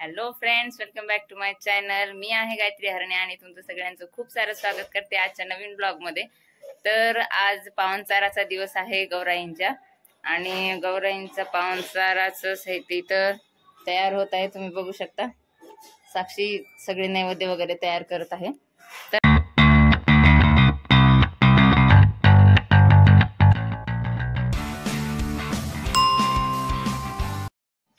Hello friends, welcome back to my channel. मी आहे गायत्री हरणे आणि तुमचं सगळ्यांचं खूप सारं स्वागत करते आजच्या नवीन ब्लॉग मध्ये. तर आज पावणचाराचा दिवस आहे गौराईंच्या, आणि गौराईंचा पावणचाराचं साहित्य इथं तयार होत आहे. तुम्ही बघू शकता, साक्षी सगळे नैवेद्य वगैरे तयार करत आहे.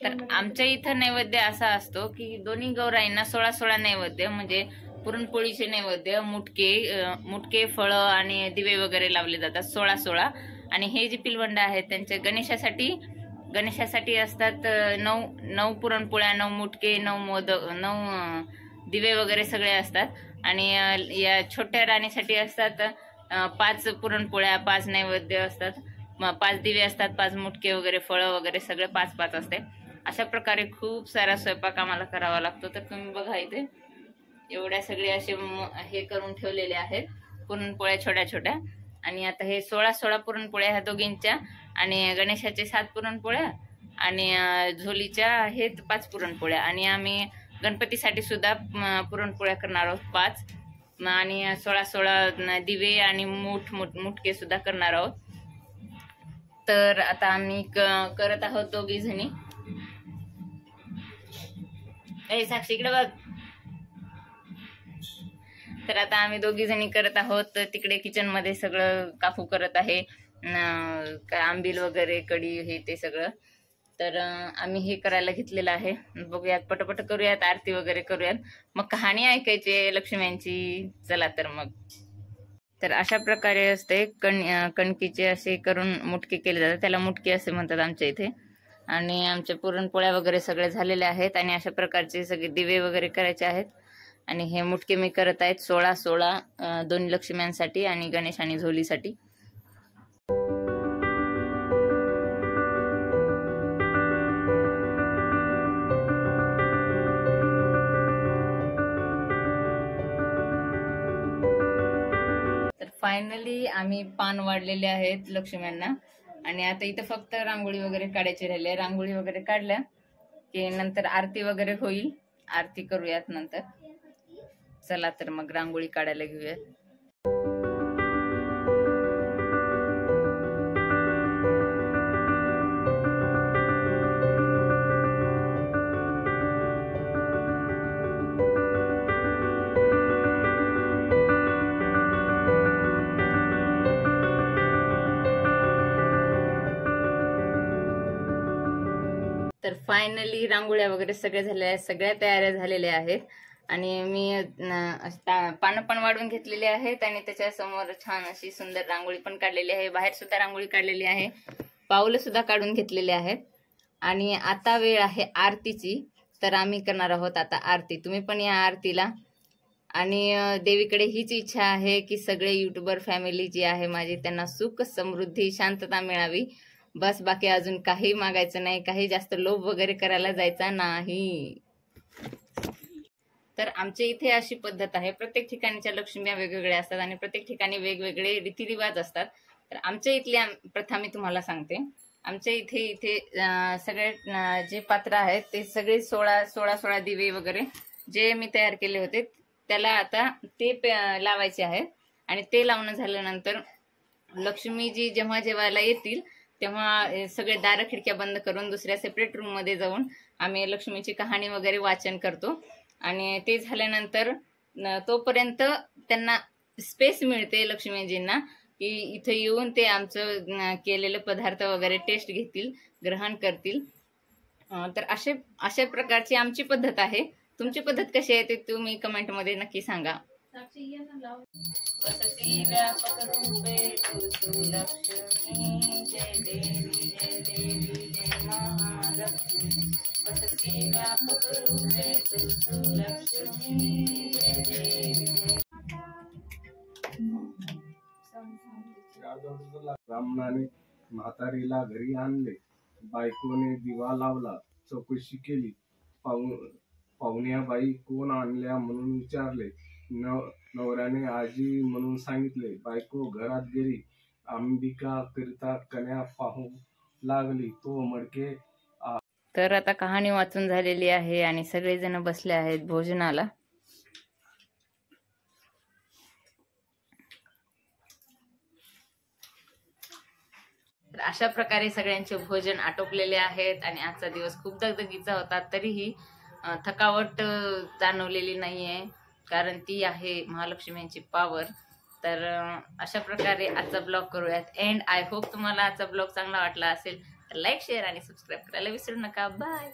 तर आमच्या इथं नैवेद्य असा असतो की दोन्ही गौराईंना 16-16 नैवेद्य, म्हणजे पुरणपोळीचे नैवेद्य, मुटके फळं आणि दिवे वगैरे लावले जातात 16-16. आणि हे जे पिलवंड आहेत त्यांचे गणेशासाठी असतात 9 पुरणपोळ्या, 9 मुटके, 9 मोदक, 9 दिवे वगैरे सगळे असतात. आणि या छोट्या राणीसाठी असतात 5 पुरणपोळ्या, 5 नैवेद्य असतात, 5 दिवे असतात, 5 मुटके वगैरे, फळं वगैरे सगळे 5-5 असते. अशा प्रकारे खूप सारा स्वयंपाक आम्हाला करावा लागतो. तर तुम्ही बघा, इथे एवढ्या सगळे असे हे करून ठेवलेले आहेत पुरणपोळ्या छोट्या छोट्या. आणि आता हे 16-16 पुरणपोळ्या ह्या दोघींच्या, आणि गणेशाचे 7 पुरणपोळ्या, आणि झोलीच्या हे 5 पुरणपोळ्या. आणि आम्ही गणपतीसाठी सुद्धा पुरणपोळ्या करणार आहोत 5, आणि 16-16 दिवे आणि मुटके सुद्धा करणार आहोत. तर आता आम्ही करत आहोत दोघी जणी. साक्षी इकडे बघ. तर आता आम्ही दोघी जणी करत आहोत. तिकडे किचन मध्ये सगळं काकू करत आहे, आंबील वगैरे, कढी, हे ते सगळं. तर आम्ही हे करायला घेतलेलं आहे. बघूयात, पटपट करूयात, आरती वगैरे करूयात, मग कहाणी ऐकायची लक्ष्म्यांची. चला तर मग. तर अशा प्रकारे असते कणकीचे असे करून मुटके केले जातात, त्याला मुटके असे म्हणतात आमच्या इथे. आणि आमच्या पुरणपोळ्या वगैरे सगळे झालेले आहेत, आणि अशा प्रकारचे सगळे दिवे वगैरे करायचे आहेत. आणि हे मुटके मी करत आहेत 16-16, 2 लक्ष्म्यांसाठी आणि गणेश आणि झोलीसाठी. तर फायनली आम्ही पान वाढलेले आहेत लक्ष्म्यांना. आणि आता इथं फक्त रांगोळी वगैरे काढायची राहिली आहे. रांगोळी वगैरे काढल्या की नंतर आरती वगैरे होईल, आरती करूयात नंतर. चला तर मग रांगोळी काढायला घेऊयात. तर फायनली रांगोळ्या वगैरे सगळे झालेल्या आहेत, सगळ्या तयाऱ्या झालेल्या आहेत. आणि मी पानं पण वाढवून घेतलेली आहेत, आणि त्याच्या समोर छान अशी सुंदर रांगोळी पण काढलेली आहे. बाहेर सुद्धा रांगोळी काढलेली आहे, पाऊलं सुद्धा काढून घेतलेले आहेत. आणि आता वेळ आहे आरतीची. तर आम्ही करणार आहोत आता आरती. तुम्ही पण या आरतीला. आणि देवीकडे हीच इच्छा आहे की सगळे युट्यूबर फॅमिली जी आहे माझी, त्यांना सुख, समृद्धी, शांतता मिळावी. बस, बाकी अजून काही मागायचं नाही, काही जास्त लोभ वगैरे करायला जायचा नाही. तर आमच्या इथे अशी पद्धत आहे, प्रत्येक ठिकाणच्या लक्ष्म्या वेगवेगळ्या असतात आणि प्रत्येक ठिकाणी वेगवेगळे रीतिरिवाज असतात. तर आमच्या इथल्या प्रथा मी तुम्हाला सांगते. आमच्या इथे सगळे जे पात्र आहेत ते सगळे 16 दिवे वगैरे जे मी तयार केले होते, त्याला आता ते लावायचे आहेत. आणि ते लावणं झाल्यानंतर लक्ष्मीजी जेव्हा जेवायला येतील तेव्हा सगळे दारं खिडक्या बंद करून दुसऱ्या सेपरेट रूम मध्ये जाऊन आम्ही लक्ष्मीची कहाणी वगैरे वाचन करतो. आणि ते झाल्यानंतर तोपर्यंत त्यांना स्पेस मिळते लक्ष्मीजींना, की इथे येऊन ते आमचं केलेले पदार्थ वगैरे टेस्ट घेतील, ग्रहण करतील. तर अशा प्रकारची आमची पद्धत आहे. तुमची पद्धत कशी आहे ते तुम्ही कमेंट मध्ये नक्की सांगा. बसती व्यापक रूपे तू लक्ष्मी, जय देवी जय देवी जय महालक्ष्मी. बसती व्यापक रूपे तू लक्ष्मी, जय देवी. ब्राह्मणाने म्हातारीला घरी आणले, बायकोने दिवा लावला, चौकशी केली. पाहुण्याबाई कोण आणल्या म्हणून विचारले. नवऱ्याने आजी म्हणून सांगितले. बायको घरात गेली. अंबिका करिता कन्या पाहू लागली. तो मडके तर आता कहाणी वाचून झालेली आहे आणि सगळेजण बसले आहेत भोजनाला. तर अशा प्रकारे सगळ्यांचे भोजन आटोपलेले आहेत आणि आजचा दिवस खूप दगदगीचा होता. तरीही थकावट जाणवलेली नाहीये, कारण ती आहे महालक्ष्मींची पावर. तर अशा प्रकारे आजचा ब्लॉग करूयात एंड. आय होप तुम्हाला आजचा ब्लॉग चांगला वाटला असेल तर लाईक, शेअर आणि सबस्क्राईब करायला विसरू नका. बाय.